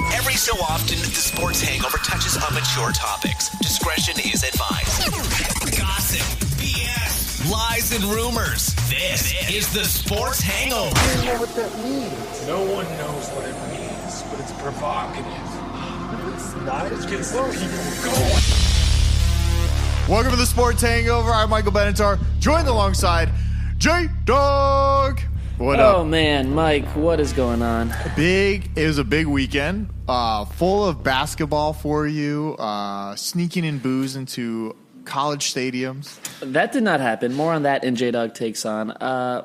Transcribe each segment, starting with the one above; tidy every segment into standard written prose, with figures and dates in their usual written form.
Every so often, the Sports Hangover touches on mature topics. Discretion is advised. Gossip, BS, lies, and rumors. This is the Sports Hangover. I don't know what that means. No one knows what it means, but it's provocative. It's not. It gets the people going. Welcome to the Sports Hangover. I'm Michael Benatar, joined alongside J-Dog. What up? Oh, man, Mike, what is going on? It was a big weekend, full of basketball for you, sneaking in booze into college stadiums. That did not happen. More on that in J-Dog Takes On.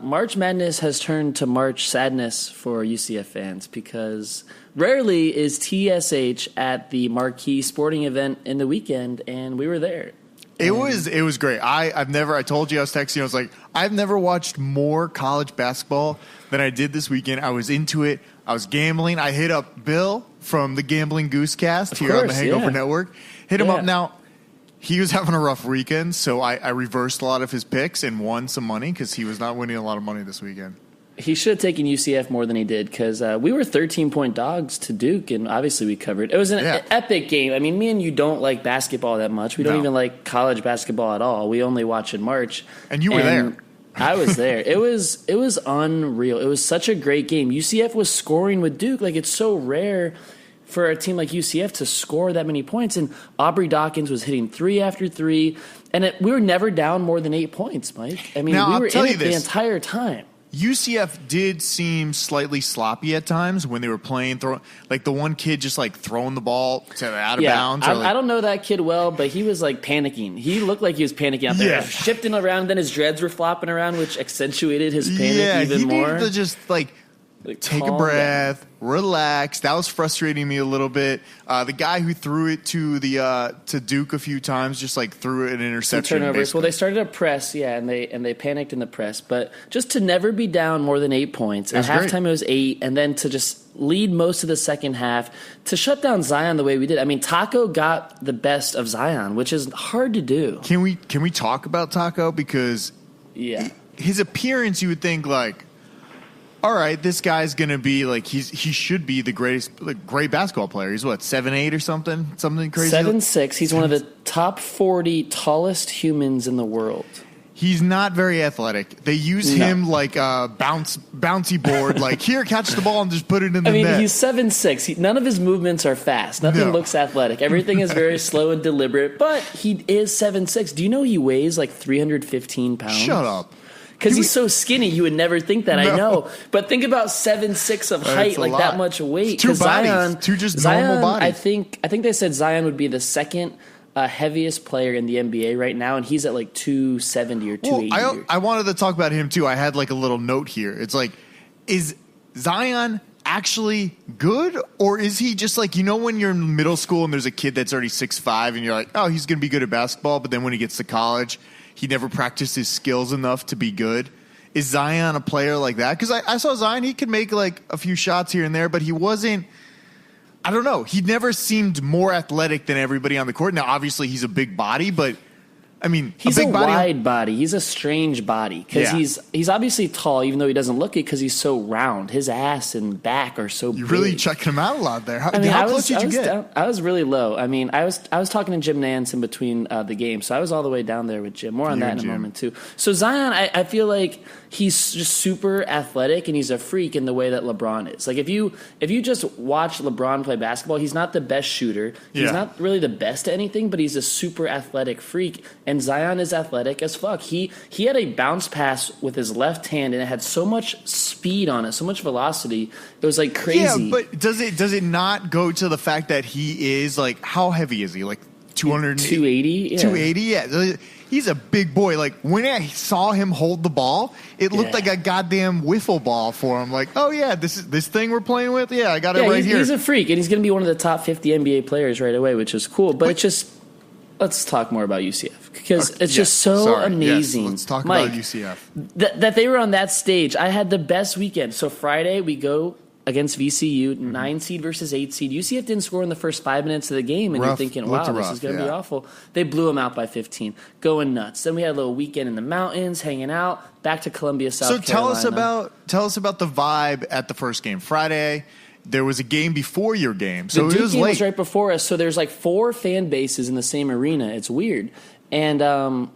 March Madness has turned to March Sadness for UCF fans because rarely is TSH at the marquee sporting event in the weekend, and we were there. It was great. I told you, I was texting you, I was like, I've never watched more college basketball than I did this weekend. I was into it. I was gambling. I hit up Bill from the Gambling Goose Cast here on the Hangover Network. Hit him up. Now, he was having a rough weekend, so I reversed a lot of his picks and won some money because he was not winning a lot of money this weekend. He should have taken UCF more than he did because we were 13-point dogs to Duke, and obviously we covered. It was an epic game. I mean, me and you don't like basketball that much. We don't even like college basketball at all. We only watch in March. And you were there. I was there. It was unreal. It was such a great game. UCF was scoring with Duke. Like, it's so rare for a team like UCF to score that many points. And Aubrey Dawkins was hitting 3 after 3. And we were never down more than 8 points, Mike. I mean, we were in it the entire time. UCF did seem slightly sloppy at times when they were playing. Like the one kid just like throwing the ball to out of bounds. I don't know that kid well, but he was like panicking. He looked like he was panicking out there, shifting around. And then his dreads were flopping around, which accentuated his panic even more. Needed to just like take a breath, relax. That was frustrating me a little bit. The guy who threw it to Duke a few times just like threw it an interception. Turnovers. Basically. Well, they started a press, and they panicked in the press. But just to never be down more than 8 points. At halftime it was 8, and then to just lead most of the second half, to shut down Zion the way we did. I mean, Taco got the best of Zion, which is hard to do. Can we talk about Taco? Because his appearance, you would think like, all right, this guy's going to be like he should be the great basketball player. He's what, 7'8" or something crazy. 7'6". He's one of the top 40 tallest humans in the world. He's not very athletic. They use him like a bouncy board. Like, here, catch the ball and just put it in the net. I mean, he's 7'6". None of his movements are fast. Nothing looks athletic. Everything is very slow and deliberate. But he is 7'6". Do you know he weighs like 315 pounds? Shut up. Because he's so skinny, you would never think that. I know, but think about 7'6" of height, like that much weight. It's two bodies, two just normal bodies. I think they said Zion would be the second heaviest player in the NBA right now, and he's at like 270 or 280. Well, I wanted to talk about him too. I had like a little note here. It's like, is Zion actually good, or is he just like, you know, when you're in middle school and there's a kid that's already 6'5", and you're like, oh, he's going to be good at basketball, but then when he gets to college, he never practiced his skills enough to be good. Is Zion a player like that? Because I saw Zion, he could make like a few shots here and there, but he wasn't, I don't know. He never seemed more athletic than everybody on the court. Now, obviously, he's a big body, but I mean, he's a wide body. He's a strange body because he's obviously tall, even though he doesn't look it because he's so round. His ass and back are so big. You're really checking him out a lot there. How close did you get? I was really low. I mean, I was talking to Jim Nance in between the games, so I was all the way down there with Jim. More on that in a moment too. So Zion, I feel like he's just super athletic and he's a freak in the way that LeBron is. Like if you just watch LeBron play basketball, he's not the best shooter. He's not really the best at anything, but he's a super athletic freak. And Zion is athletic as fuck. He had a bounce pass with his left hand, and it had so much speed on it, so much velocity. It was like crazy. Yeah, but does it not go to the fact that he is like, how heavy is he? Like 280? Yeah. 280? Yeah. He's a big boy. Like when I saw him hold the ball, it looked like a goddamn wiffle ball for him. Like, oh yeah, this thing we're playing with. Yeah, I got it right here. He's a freak, and he's going to be one of the top 50 NBA players right away, which is cool. But it's just, let's talk more about UCF because it's just so amazing. Yes, let's talk Mike, about UCF. That they were on that stage. I had the best weekend. So Friday we go against VCU, 9 seed versus 8 seed. UCF didn't score in the first 5 minutes of the game, and you're thinking, wow, this is going to be awful. They blew them out by 15, going nuts. Then we had a little weekend in the mountains, hanging out, back to Columbia, South Carolina. So tell us about the vibe at the first game. Friday, there was a game before your game, so the it was game late. was right before us. So there's like 4 fan bases in the same arena. It's weird. And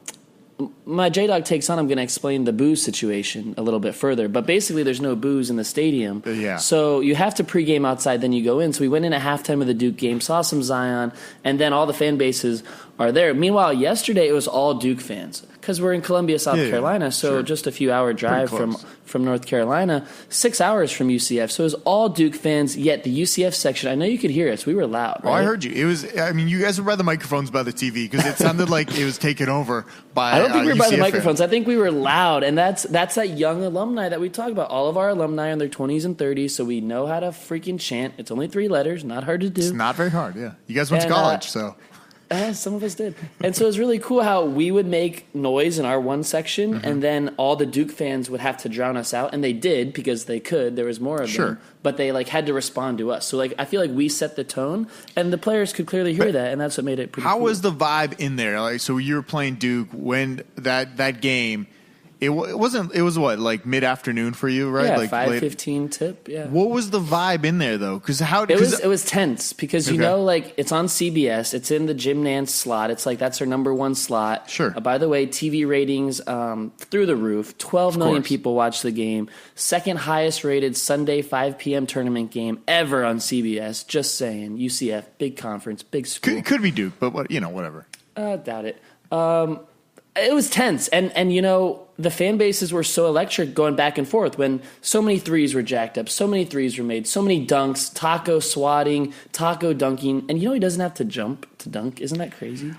my J-Dog takes on, I'm going to explain the booze situation a little bit further. But basically, there's no booze in the stadium. Yeah. So you have to pregame outside, then you go in. So we went in at halftime of the Duke game, saw some Zion, and then all the fan bases are there. Meanwhile, yesterday it was all Duke fans because we're in Columbia, South Carolina. So sure. just a few hour drive from North Carolina, 6 hours from UCF. So it was all Duke fans. Yet the UCF section, I know you could hear us. We were loud. Right? Oh, I heard you. It was. I mean, you guys were by the microphones by the TV because it sounded like it was taken over by. I don't think we were by the microphones. Fans. I think we were loud, and that's that young alumni that we talk about. All of our alumni in their 20s and 30s, so we know how to freaking chant. It's only 3 letters, not hard to do. It's not very hard. Yeah, you guys went to college, so. Some of us did. And so it was really cool how we would make noise in our one section, and then all the Duke fans would have to drown us out, and they did because they could. There was more of them, but they had to respond to us. So I feel like we set the tone, and the players could clearly hear that, and that's what made it pretty cool. How was the vibe in there? Like, so you were playing Duke when that game. It wasn't. It was what, like mid-afternoon for you, right? Yeah, like 5:15 tip. Yeah. What was the vibe in there though? Because it was tense because like it's on CBS. It's in the Jim Nantz slot. It's like that's our number 1 slot. Sure. By the way, TV ratings through the roof. 12 million people watched the game. Second highest rated Sunday 5 p.m. tournament game ever on CBS. Just saying. UCF, big conference, big school. Could be Duke, but whatever. Doubt it. It was tense, and the fan bases were so electric going back and forth when so many threes were jacked up, so many threes were made, so many dunks, Taco swatting, Taco dunking, and he doesn't have to jump to dunk. Isn't that crazy?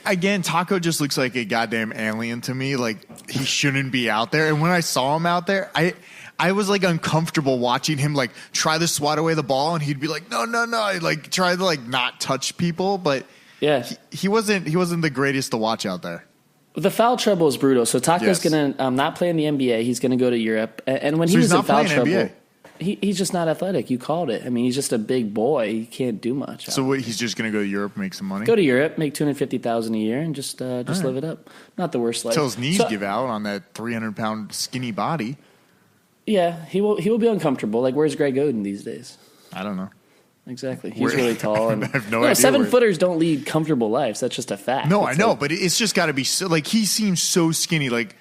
Again, Taco just looks like a goddamn alien to me. Like, he shouldn't be out there. And when I saw him out there, I was like uncomfortable watching him like try to swat away the ball, and he'd be like, no, like try to like not touch people. But yeah, he wasn't the greatest to watch out there. The foul trouble is brutal. So Taco's going to not play in the NBA. He's going to go to Europe. And when he was in foul trouble, he's just not athletic. You called it. I mean, he's just a big boy. He can't do much. So he's just going to go to Europe, make some money? Go to Europe, make $250,000 a year, and just live it up. Not the worst life. Until his knees give out on that 300-pound skinny body. Yeah, he will be uncomfortable. Like, where's Greg Oden these days? I don't know. Exactly. He's really tall. And I have no idea. 7-footers don't lead comfortable lives. That's just a fact. No, I know, but it's just got to be so, like, he seems so skinny. Like,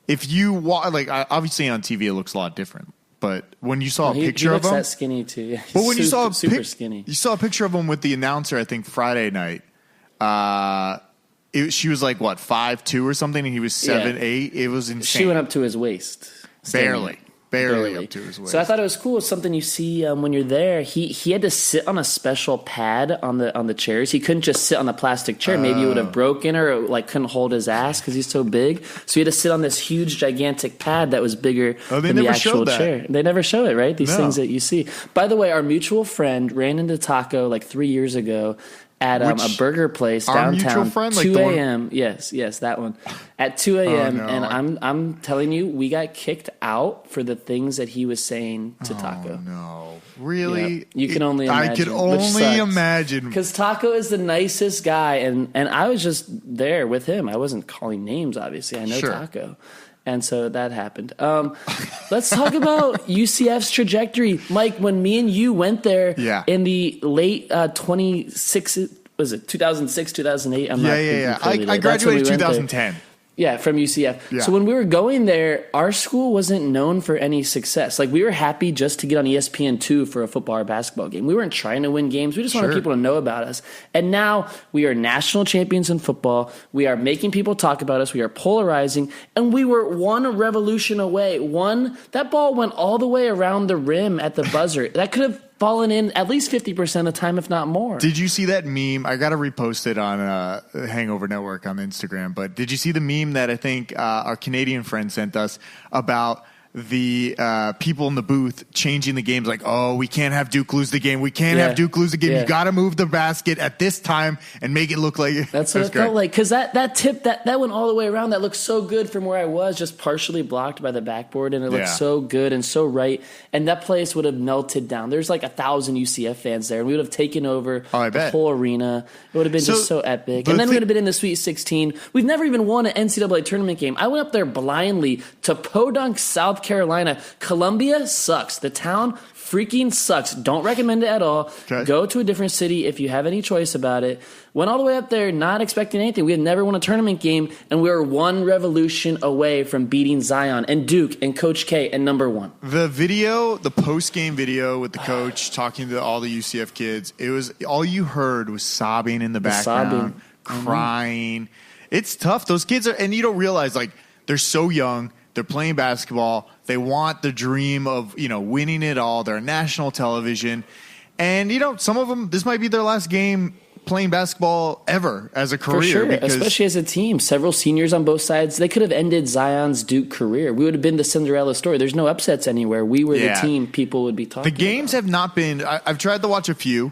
if you like, obviously on TV it looks a lot different. But when you saw a picture of him, he looks that skinny too. Yeah, but when you saw super skinny, you saw a picture of him with the announcer. I think Friday night. She was like what 5'2" or something, and he was 7'8". It was insane. She went up to his waist, barely up to his waist. So I thought it was cool. It's something you see when you're there. He had to sit on a special pad on the chairs. He couldn't just sit on the plastic chair. Maybe it would have broken or like couldn't hold his ass because he's so big. So he had to sit on this huge, gigantic pad that was bigger than the actual chair. They never show it, right? These things that you see. By the way, our mutual friend ran into Taco like 3 years ago at a burger place downtown, friend, 2 a.m. Yes, that one. At 2 a.m. Oh, no. And I'm telling you, we got kicked out for the things that he was saying to Taco. Oh, no. Really? Yep. You can only imagine. I could only imagine. Because Taco is the nicest guy, and I was just there with him. I wasn't calling names, obviously. I know Taco. And so that happened. Let's talk about UCF's trajectory. Mike, when me and you went there in the late 2006, 2008? I'm not yeah. I graduated 2010. Yeah, from UCF. Yeah. So when we were going there, our school wasn't known for any success. Like, we were happy just to get on ESPN2 for a football or basketball game. We weren't trying to win games. We just wanted people to know about us. And now we are national champions in football. We are making people talk about us. We are polarizing. And we were one revolution away. That ball went all the way around the rim at the buzzer. That could have fallen in at least 50% of the time, if not more. Did you see that meme? I got to repost it on Hangover Network on Instagram. But did you see the meme that I think our Canadian friend sent us about the people in the booth changing the games? Like, oh, we can't have Duke lose the game. We can't have Duke lose the game. You got to move the basket at this time and make it look like that's what it felt like. Because that tip that went all the way around. That looked so good from where I was, just partially blocked by the backboard, and it looked so good and so right. And that place would have melted down. There's like 1,000 UCF fans there, and we would have taken over the whole arena. It would have been just so epic. And then we would have been in the Sweet 16. We've never even won an NCAA tournament game. I went up there blindly to Podunk, South South Carolina. Columbia sucks. The town freaking sucks. Don't recommend it at all. Okay. Go to a different city if you have any choice about it. Went all the way up there not expecting anything. We had never won a tournament game, and we were one revolution away from beating Zion and Duke and Coach K and number one. The video, the post-game video with the coach talking to all the UCF kids, it was all you heard was sobbing in the background, crying. It's tough. Those kids are, and you don't realize, like, they're so young. They're playing basketball. They want the dream of, winning it all. They're on national television. And, some of them, this might be their last game playing basketball ever as a career. For sure, because especially as a team. Several seniors on both sides. They could have ended Zion's Duke career. We would have been the Cinderella story. There's no upsets anywhere. We were the team people would be talking about. The games have not been – I've tried to watch a few.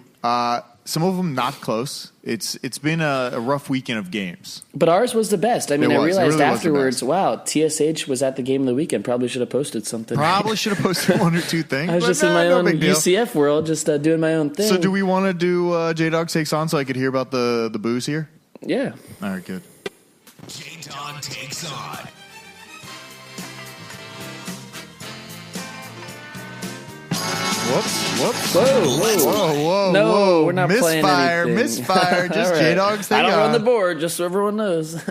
Some of them not close. It's been a rough weekend of games. But ours was the best. I mean, I realized really afterwards, wow, TSH was at the game of the weekend. Probably should have posted something. Probably should have posted one or two things. I was just in my own UCF world, just doing my own thing. So do we want to do J-Dog Takes On so I could hear about the booze here? Yeah. All right, good. J-Dog Takes On. Whoops. Whoa. No, we're not playing anything. Misfire. Just right. J-Dog's thing. I don't run the board, just so everyone knows.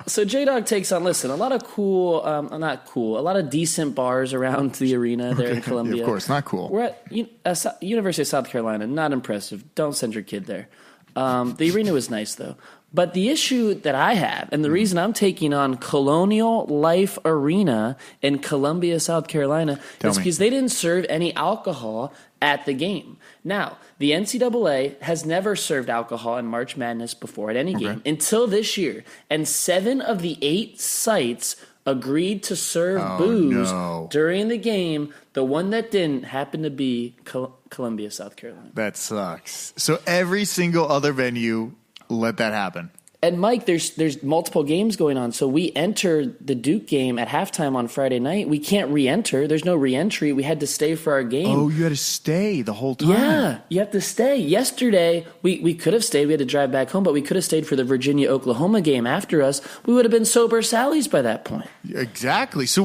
So J-Dog Takes On. Listen, a lot of a lot of decent bars around the arena there in Columbia. Yeah, of course, not cool. We're at University of South Carolina. Not impressive. Don't send your kid there. The arena was nice, though. But the issue that I have, and the reason I'm taking on Colonial Life Arena in Columbia, South Carolina, is because they didn't serve any alcohol at the game. Now, the NCAA has never served alcohol in March Madness before at any game until this year. And 7 of the 8 sites agreed to serve booze during the game. The one that didn't happened to be Columbia, South Carolina. That sucks. So every single other venue let that happen. And Mike, there's multiple games going on. So we entered the Duke game at halftime on Friday night. We can't re-enter. There's no re-entry. We had to stay for our game. Oh, you had to stay the whole time. Yeah, you have to stay. Yesterday, we could have stayed. We had to drive back home, but we could have stayed for the Virginia-Oklahoma game after us. We would have been sober Sallies by that point. Exactly. So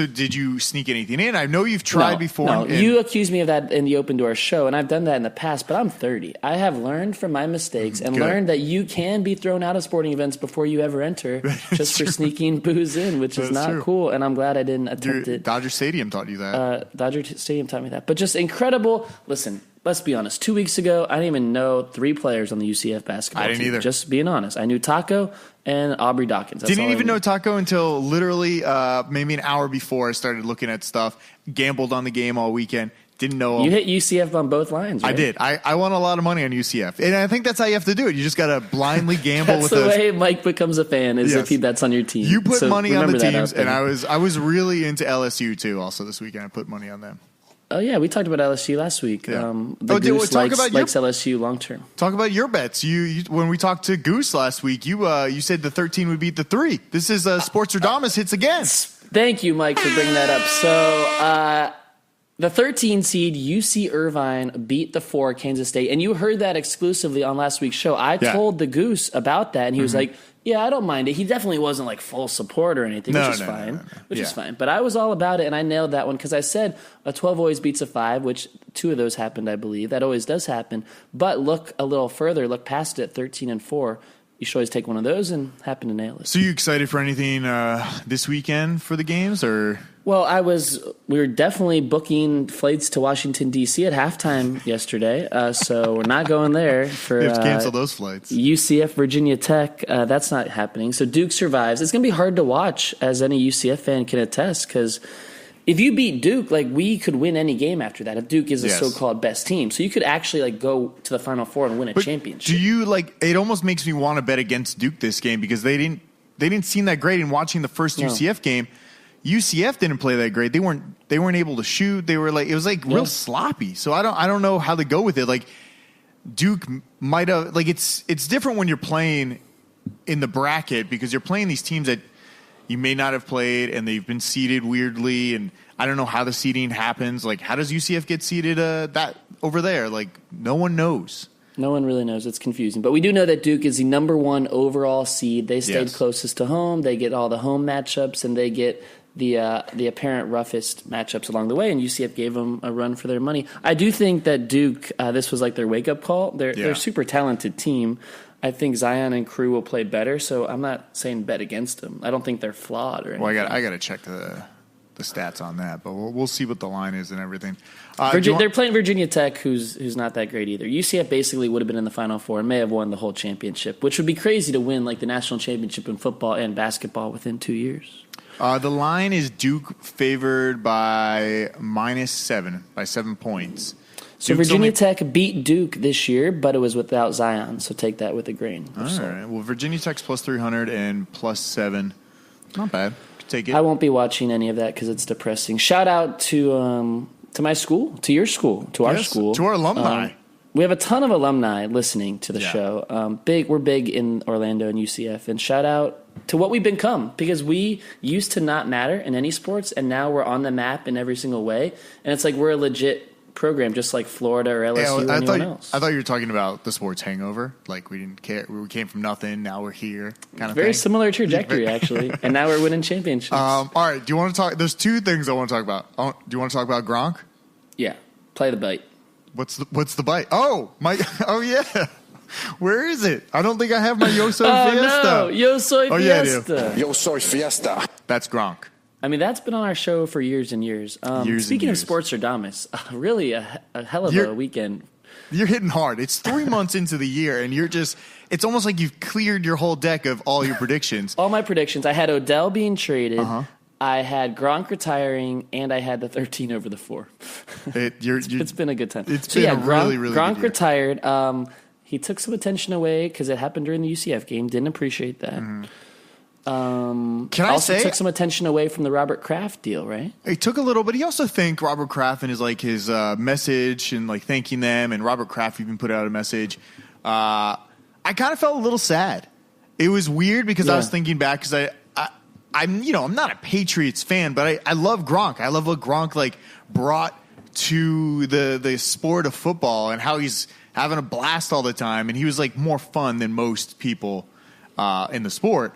did you sneak anything in? I know you've tried before. No, you accused me of that in the Open Door show, and I've done that in the past, but I'm 30. I have learned from my mistakes and learned that you can be thrown out of sporting events before you ever enter just for sneaking booze in, which is not cool, and I'm glad I didn't attempt it. Dodger Stadium taught you that. Dodger Stadium taught me that. But just incredible. Listen, let's be honest. 2 weeks ago, I didn't even know 3 players on the UCF basketball team. I didn't either. Just being honest. I knew Taco and Aubrey Dawkins. Didn't even know Taco until literally maybe an hour before I started looking at stuff. Gambled on the game all weekend. Didn't know him. You hit UCF on both lines, right? I did. I won a lot of money on UCF. And I think that's how you have to do it. You just got to blindly gamble that's with the way Mike becomes a fan, is if he bets on your team. You put money on the teams, and I was really into LSU, too, also this weekend. I put money on them. Oh, yeah. We talked about LSU last week. Yeah. Goose likes LSU long-term. Talk about your bets. You when we talked to Goose last week, you said the 13 would beat the 3. This is Sports Radamas hits again. Thank you, Mike, for bringing that up. So the 13 seed UC Irvine beat the 4 Kansas State, and you heard that exclusively on last week's show. I told the Goose about that, and he was like, yeah, I don't mind it. He definitely wasn't like full support or anything, which is fine. Which is fine. But I was all about it, and I nailed that one because I said a 12 always beats a 5, which 2 of those happened, I believe. That always does happen. But look a little further, look past it, 13 and 4. You should always take one of those and happen to nail it. So you excited for anything this weekend for the games, or? Well, we were definitely booking flights to Washington, D.C. at halftime yesterday, so we're not going there. You have to cancel those flights. UCF, Virginia Tech, that's not happening. So Duke survives. It's going to be hard to watch, as any UCF fan can attest, because if you beat Duke, we could win any game after that. If Duke is a so-called best team. So you could actually go to the Final Four and win a championship. Do you it almost makes me want to bet against Duke this game because they didn't seem that great in watching the first UCF game. UCF didn't play that great. They weren't able to shoot. They were it was real sloppy. So I don't know how to go with it. Duke might have it's different when you're playing in the bracket because you're playing these teams that you may not have played and they've been seeded weirdly, and I don't know how the seeding happens. How does UCF get seeded that over there? No one knows. No one really knows. It's confusing. But we do know that Duke is the number 1 overall seed. They stayed closest to home. They get all the home matchups, and they get the apparent roughest matchups along the way, and UCF gave them a run for their money. I do think that Duke, this was like their wake-up call. They're a super talented team. I think Zion and crew will play better, so I'm not saying bet against them. I don't think they're flawed or anything. Well, I got to check the stats on that, but we'll see what the line is and everything. They're playing Virginia Tech, who's not that great either. UCF basically would have been in the Final Four and may have won the whole championship, which would be crazy to win like the national championship in football and basketball within 2 years. The line is Duke favored by -7, by 7 points. So Virginia Tech beat Duke this year, but it was without Zion, so take that with a grain of salt. All right. Well, Virginia Tech's plus 300 and plus 7. Not bad. Take it. I won't be watching any of that because it's depressing. Shout out to my school, to your school, to our school. To our alumni. We have a ton of alumni listening to the show. We're big in Orlando and UCF. And shout out to what we've become, because we used to not matter in any sports, and now we're on the map in every single way. And it's like we're a legit program, just like Florida or LSU or anyone else. I thought you were talking about the sports hangover. Like we didn't care. We came from nothing. Now we're here. Kind of very thing. similar trajectory, actually. And now we're winning championships. All right. Do you want to talk? There's two things I want to talk about. Do you want to talk about Gronk? Yeah. Play the bite. What's the bite? Oh, oh yeah. Where is it? I don't think I have my Yo Soy Fiesta. No. Yo Soy Fiesta. Yeah, I do. Yo soy Fiesta. That's Gronk. I mean, that's been on our show for years and years. Speaking of sports Stradamus, really a hell of a weekend. You're hitting hard. It's 3 months into the year, and it's almost like you've cleared your whole deck of all your predictions. All my predictions. I had Odell being traded. I had Gronk retiring, and I had the 13 over the 4. It's been a good time. It's been a really, really Gronk good year. retired. He took some attention away because it happened during the UCF game. Didn't appreciate that. Can I also say took some attention away from the Robert Kraft deal, right? He took a little, but he also thanked Robert Kraft and his message and like thanking them. And Robert Kraft even put out a message. I kind of felt a little sad. It was weird because I was thinking back because I'm not a Patriots fan, but I love Gronk. I love what Gronk like brought to the sport of football and how he's having a blast all the time. And he was like more fun than most people in the sport.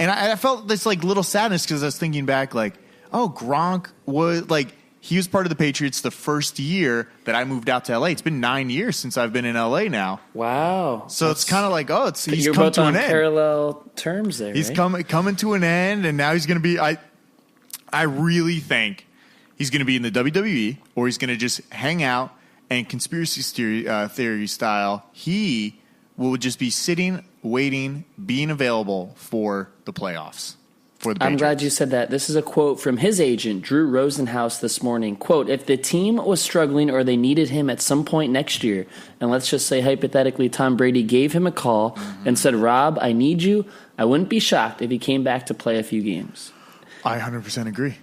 And I felt this like little sadness because I was thinking back like, oh, Gronk was like, he was part of the Patriots the first year that I moved out to LA. It's been 9 years since I've been in LA now. Wow. So it's kind of like, he's you're come both to on an end. Parallel terms there. He's right? coming to an end, and now he's going to be. I really think he's going to be in the WWE, or he's going to just hang out and conspiracy theory style. He will just be sitting, waiting, being available for the playoffs. I'm glad you said that. This is a quote from his agent, Drew Rosenhaus, this morning. Quote, if the team was struggling or they needed him at some point next year, and let's just say hypothetically Tom Brady gave him a call and said, Rob, I need you, I wouldn't be shocked if he came back to play a few games. I 100% agree.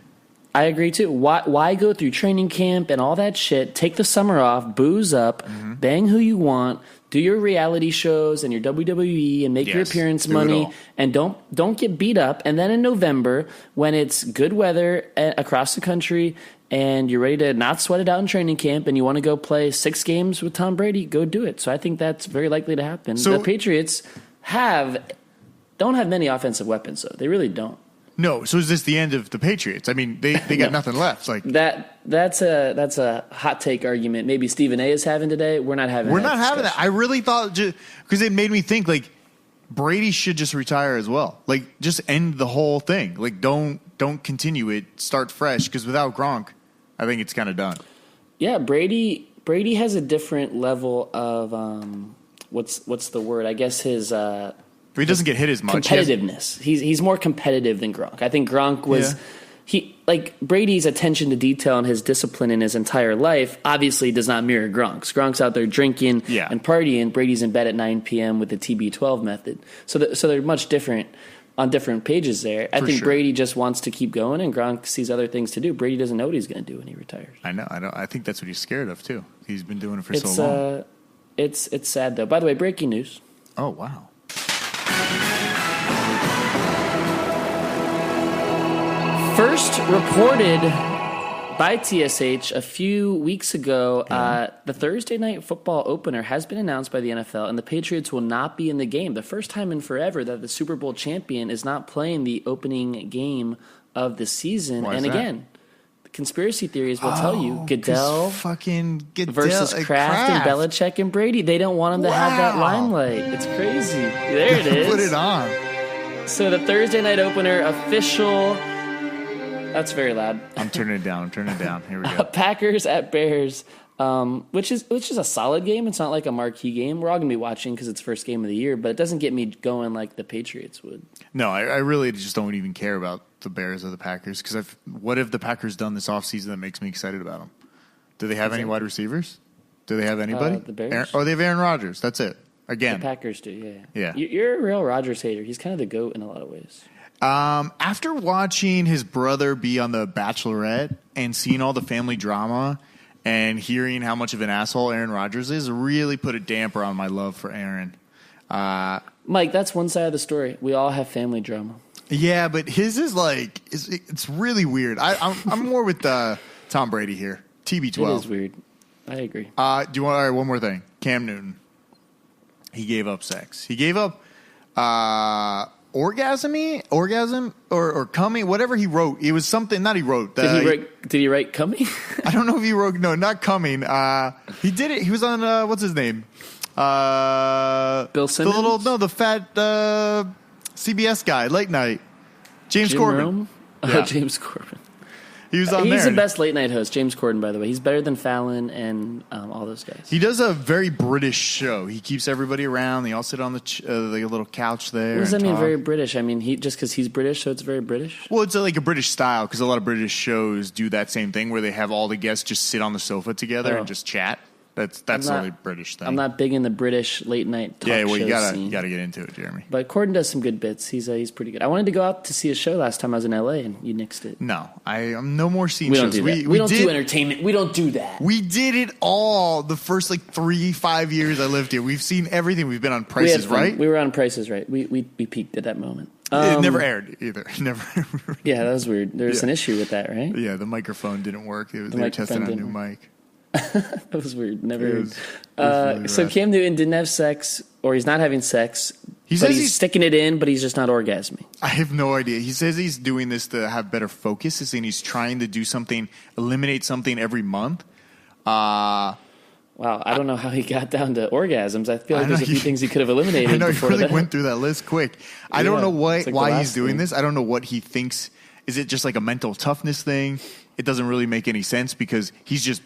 I agree, too. Why go through training camp and all that shit? Take the summer off, booze up, bang who you want, do your reality shows and your WWE and make your appearance money, and don't get beat up. And then in November, when it's good weather across the country and you're ready to not sweat it out in training camp and you want to go play 6 games with Tom Brady, go do it. So I think that's very likely to happen. So, the Patriots don't have many offensive weapons, though. They really don't. No, so is this the end of the Patriots? I mean, they got nothing left. Like that's a hot take argument. Maybe Stephen A is having today. We're not having. That. I really thought because it made me think like Brady should just retire as well. Like just end the whole thing. Like don't continue it. Start fresh because without Gronk, I think it's kind of done. Yeah, Brady has a different level of what's the word? I guess his. He doesn't get hit as much. Competitiveness. He's more competitive than Gronk. I think Gronk was Brady's attention to detail and his discipline in his entire life obviously does not mirror Gronk's. Gronk's out there drinking and partying. Brady's in bed at 9 p.m. with the TB12 method. So they're much different on different pages there. I think Brady just wants to keep going, and Gronk sees other things to do. Brady doesn't know what he's going to do when he retires. I know. I think that's what he's scared of too. He's been doing it for so long. It's sad though. By the way, breaking news. Oh wow. First reported by TSH a few weeks ago, the Thursday Night Football opener has been announced by the NFL, and the Patriots will not be in the game. The first time in forever that the Super Bowl champion is not playing the opening game of the season. Why is and that? again, the conspiracy theories will tell you Goodell Goodell versus Kraft and Belichick and Brady. They don't want him to have that limelight. It's crazy. There it is. Put it on. So the Thursday night opener official. That's very loud. I'm turning it down. Here we go. Packers at Bears, which is a solid game. It's not like a marquee game. We're all going to be watching because it's first game of the year, but it doesn't get me going like the Patriots would. No, I really just don't even care about the Bears or the Packers because what have the Packers done this offseason that makes me excited about them? Do they have any wide receivers? Do they have anybody? The Bears? They have Aaron Rodgers. That's it. Again. The Packers do, Yeah. You're a real Rodgers hater. He's kind of the GOAT in a lot of ways. After watching his brother be on The Bachelorette and seeing all the family drama and hearing how much of an asshole Aaron Rodgers is, really put a damper on my love for Aaron. Mike, that's one side of the story. We all have family drama. Yeah, but his is like it's really weird. I'm more with Tom Brady here. TB12. It is weird. I agree. Do you want? All right, one more thing. Cam Newton. He gave up sex. He gave up orgasm or coming, whatever he wrote. It was something. Not he wrote. Did he write coming? I don't know if he wrote. No, not coming. He did it. He was on what's his name? Bill Simmons. The fat CBS guy, late night. James Corbin. Rome? Yeah. James Corbin. He was on there. He's the best late night host, James Corden, by the way. He's better than Fallon and all those guys. He does a very British show. He keeps everybody around. They all sit on the little couch there. What does that mean, talk. very British? I mean, just because he's British, so it's very British? Well, it's like a British style because a lot of British shows do that same thing where they have all the guests just sit on the sofa together and just chat. That's the only British thing. I'm not big in the British late night talk show you scene. gotta get into it, Jeremy. But Corden does some good bits. He's pretty good. I wanted to go out to see a show last time I was in LA, and you nixed it. No, I'm no more seeing we shows. Don't do that. We don't do entertainment. We don't do that. We did it all the first 3-5 years I lived here. We've seen everything. We've been on Prices Right. We were on Prices Right. We peaked at that moment. It never aired either. Never. Yeah, that was weird. There was an issue with that, right? Yeah, the microphone didn't work. They were testing out a new mic. That was weird. Never heard. Really so Cam Newton didn't have sex, or he's not having sex. He says he's sticking it in, but he's just not orgasming. I have no idea. He says he's doing this to have better focus. He's saying he's trying to do something, eliminate something every month. Wow, I don't know how he got down to orgasms. I feel like there's a few things he could have eliminated. I know before he really that. went through that list quick. I don't know why he's doing this. I don't know what he thinks. Is it just like a mental toughness thing? It doesn't really make any sense because he's just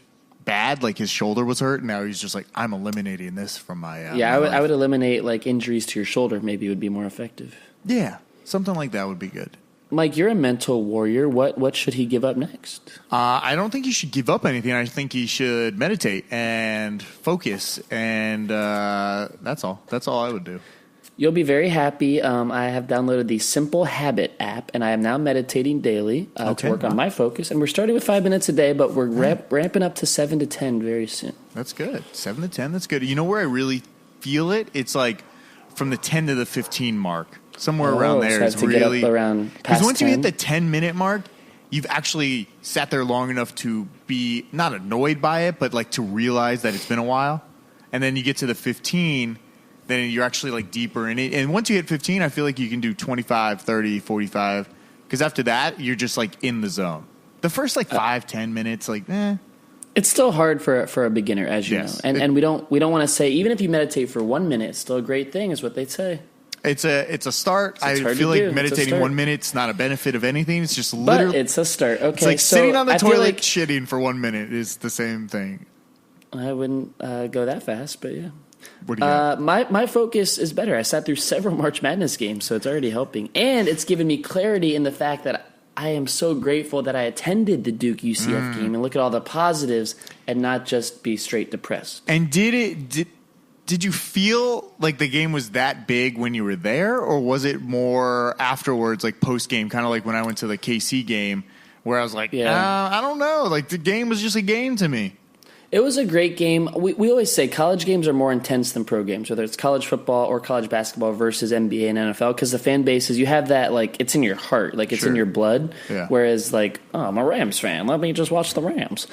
bad, like his shoulder was hurt, and now he's just like, I'm eliminating this from my I would eliminate like injuries to your shoulder. Maybe it would be more effective. Yeah, something like that would be good. Mike, you're a mental warrior. What should he give up next? I don't think he should give up anything. I think he should meditate and focus, and that's all. That's all I would do. You'll be very happy. I have downloaded the Simple Habit app, and I am now meditating daily to work on my focus. And we're starting with 5 minutes a day, but we're ramping up to 7 to 10 very soon. That's good. 7 to 10, that's good. You know where I really feel it? It's like from the 10 to the 15 mark. Somewhere around there. So I have to get up around past 10. Because once you hit the 10-minute mark, you've actually sat there long enough to be not annoyed by it, but like to realize that it's been a while. And then you get to the 15, then you're actually like deeper in it. And once you hit 15, I feel like you can do 25, 30, 45. Because after that, you're just like in the zone. The first 5-10 minutes, It's still hard for a beginner, as you know. And we don't want to say, even if you meditate for 1 minute, it's still a great thing, is what they say. It's a start. I feel like meditating 1 minute's not a benefit of anything. It's just literally. But it's a start. Okay, it's like sitting on the toilet shitting for 1 minute is the same thing. I wouldn't go that fast, but yeah. What do you got? My focus is better. I sat through several March Madness games, so it's already helping. And it's given me clarity in the fact that I am so grateful that I attended the Duke-UCF game and look at all the positives and not just be straight depressed. And did you feel like the game was that big when you were there, or was it more afterwards, like post-game, kind of like when I went to the KC game, where I was like, I don't know. Like, the game was just a game to me. It was a great game. We always say college games are more intense than pro games, whether it's college football or college basketball versus NBA and NFL, because the fan bases, you have that, like, it's in your heart, like it's in your blood, whereas, like, oh, I'm a Rams fan. Let me just watch the Rams.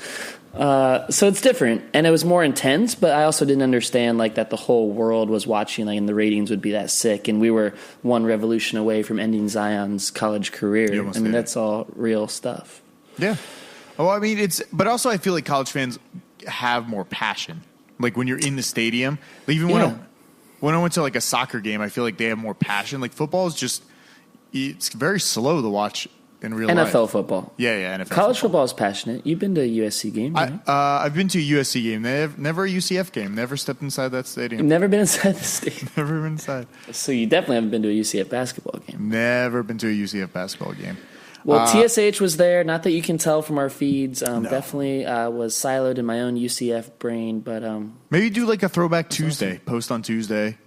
So it's different, and it was more intense, but I also didn't understand like that the whole world was watching, like, and the ratings would be that sick, and we were one revolution away from ending Zion's college career. I mean, that's all real stuff. Yeah. Well, I mean, but also I feel like college fans have more passion. Like when you're in the stadium, like even when I went to like a soccer game, I feel like they have more passion. Like football is it's very slow to watch. In real life. NFL football. Yeah, NFL College football is passionate. You've been to a USC game, right? I've been to a USC game. Never a UCF game. Never stepped inside that stadium. You've never been inside the stadium? Never been inside. So you definitely haven't been to a UCF basketball game. Never been to a UCF basketball game. Well, TSH was there. Not that you can tell from our feeds. No. Definitely was siloed in my own UCF brain. But maybe do like a throwback Tuesday. Awesome. Post on Tuesday.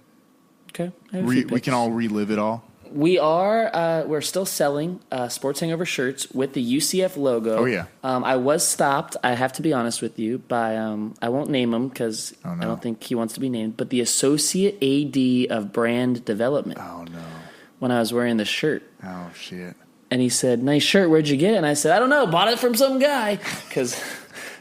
Okay. We can all relive it all. We're still selling Sports Hangover shirts with the UCF logo. Oh, yeah. I was stopped, I have to be honest with you, by, I won't name him because I don't think he wants to be named, but the Associate AD of Brand Development. Oh, no. When I was wearing the shirt. Oh, shit. And he said, "Nice shirt, where'd you get it?" And I said, "I don't know, bought it from some guy." Because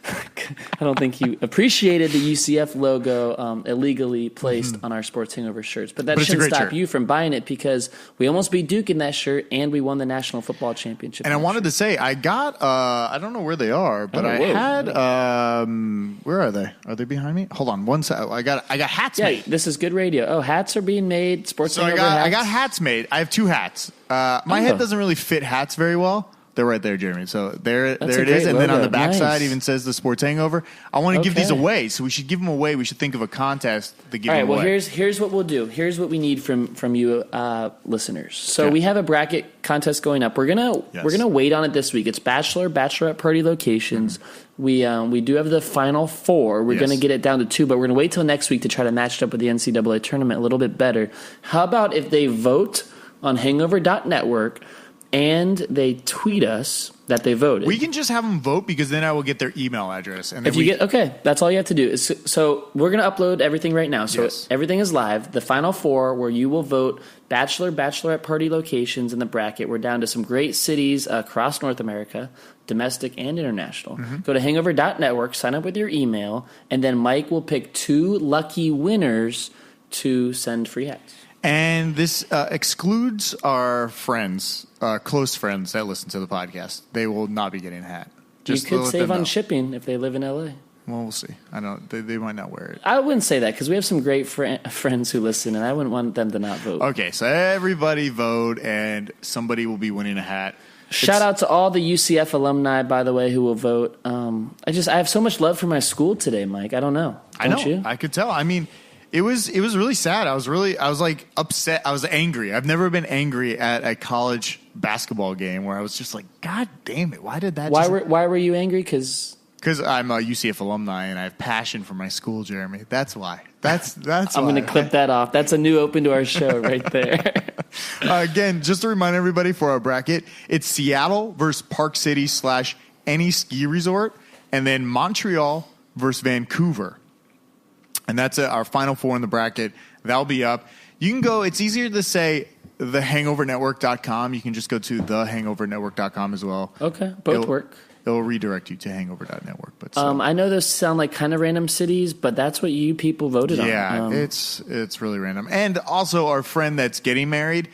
I don't think he appreciated the UCF logo illegally placed on our Sports Hangover shirts. But shouldn't stop you from buying it because we almost beat Duke in that shirt and we won the National Football Championship. And I wanted to say, I got, I don't know where they are, but I had, where are they? Are they behind me? Hold on one second. I got hats made. This is good radio. Oh, hats are being made. Sports Hangover hats. I got hats made. I have 2 hats. My head doesn't really fit hats very well. They're right there, Jeremy. So there it is. And then on the backside even says the Sports Hangover. I want to give these away, so we should give them away. We should think of a contest to give them away. All right, well, here's what we'll do. Here's what we need from you listeners. So we have a bracket contest going up. We're gonna wait on it this week. It's bachelorette party locations. Mm-hmm. We do have the final 4. We're going to get it down to 2, but we're going to wait till next week to try to match it up with the NCAA tournament a little bit better. How about if they vote on hangover.network and they tweet us that they voted? We can just have them vote because then I will get their email address. And then that's all you have to do. So we're going to upload everything right now. So everything is live. The final 4 where you will vote bachelorette party locations in the bracket. We're down to some great cities across North America, domestic and international. Mm-hmm. Go to hangover.network, sign up with your email, and then Mike will pick 2 lucky winners to send free hats. And this excludes our friends, close friends that listen to the podcast. They will not be getting a hat. You could save on shipping if they live in LA. Well, we'll see. I don't. They might not wear it. I wouldn't say that because we have some great friends who listen, and I wouldn't want them to not vote. Okay, so everybody vote, and somebody will be winning a hat. Shout out to all the UCF alumni, by the way, who will vote. I have so much love for my school today, Mike. I don't know. Don't you? I could tell. I mean, it was really sad. I was like upset. I was angry. I've never been angry at a college basketball game where I was just like, God damn it! Why did that? Why were you angry? Because I'm a UCF alumni and I have passion for my school, Jeremy. That's why. That's I'm going to clip that off. That's a new open to our show right there. Again, just to remind everybody for our bracket, it's Seattle versus Park City / any ski resort, and then Montreal versus Vancouver. And that's our final 4 in the bracket. That'll be up. You can go, it's easier to say thehangovernetwork.com. You can just go to thehangovernetwork.com as well. Okay, both work. It'll redirect you to hangover.network. But I know those sound like kind of random cities, but that's what you people voted on. Yeah, it's really random. And also our friend that's getting married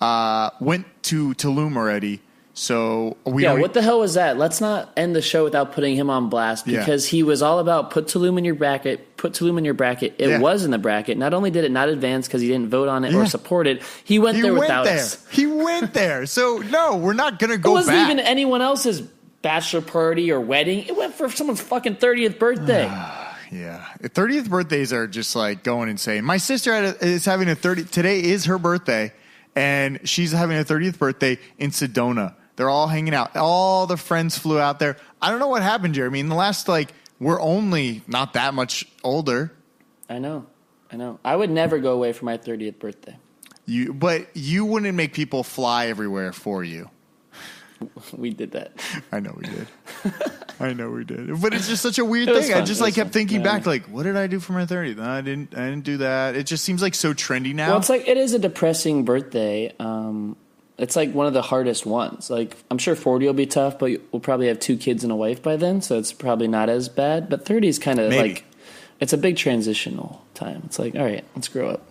went to Tulum already. So what the hell was that? Let's not end the show without putting him on blast because he was all about put Tulum in your bracket. Put Tulum in your bracket. It was in the bracket. Not only did it not advance because he didn't vote on it or support it, he went there without us. He went there. So no, we're not going to go back. It wasn't even anyone else's bachelor party or wedding. It went for someone's fucking 30th birthday. Yeah. 30th birthdays are just like going insane. My sister is having a 30. Today is her birthday, and she's having a 30th birthday in Sedona. They're all hanging out. All the friends flew out there. I don't know what happened, Jeremy. In the last, we're only not that much older. I know. I would never go away for my 30th birthday. But you wouldn't make people fly everywhere for you. We did that. I know we did. But it's just such a weird thing. Fun. I just kept thinking back, what did I do for my 30th? No, I didn't do that. It just seems like so trendy now. Well, it's it is a depressing birthday. it's like one of the hardest ones. Like, I'm sure 40 will be tough, but we'll probably have 2 kids and a wife by then, so it's probably not as bad. But 30 is kind of like, it's a big transitional time. It's like, all right, let's grow up.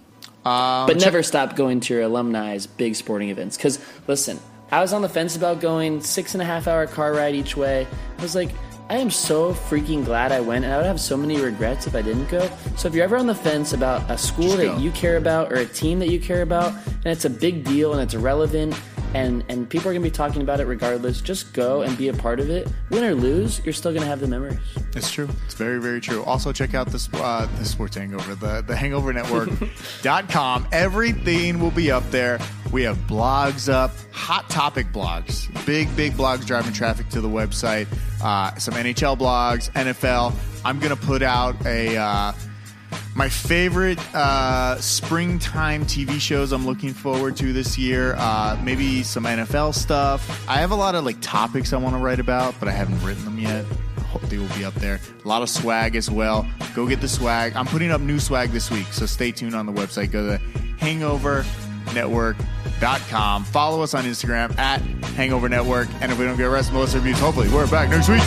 But never stop going to your alumni's big sporting events. Because, listen, I was on the fence about going 6.5-hour car ride each way. I was like, I am so freaking glad I went, and I would have so many regrets if I didn't go. So if you're ever on the fence about a school that you care about or a team that you care about, and it's a big deal and it's relevant, and people are going to be talking about it regardless, just go and be a part of it. Win or lose, you're still going to have the memories. It's true. It's very, very true. Also, check out the Sports Hangover, the hangovernetwork.com. Everything will be up there. We have blogs up, hot topic blogs, big blogs driving traffic to the website, some NHL blogs, NFL. I'm going to put out my favorite springtime TV shows I'm looking forward to this year. Maybe some NFL stuff. I have a lot of like topics I want to write about, but I haven't written them yet. I hope they will be up there. A lot of swag as well. Go get the swag. I'm putting up new swag this week, so stay tuned on the website. Go to hangovernetwork.com. Follow us on Instagram at Hangover Network. And if we don't get arrested, most reviews, hopefully we're back next week.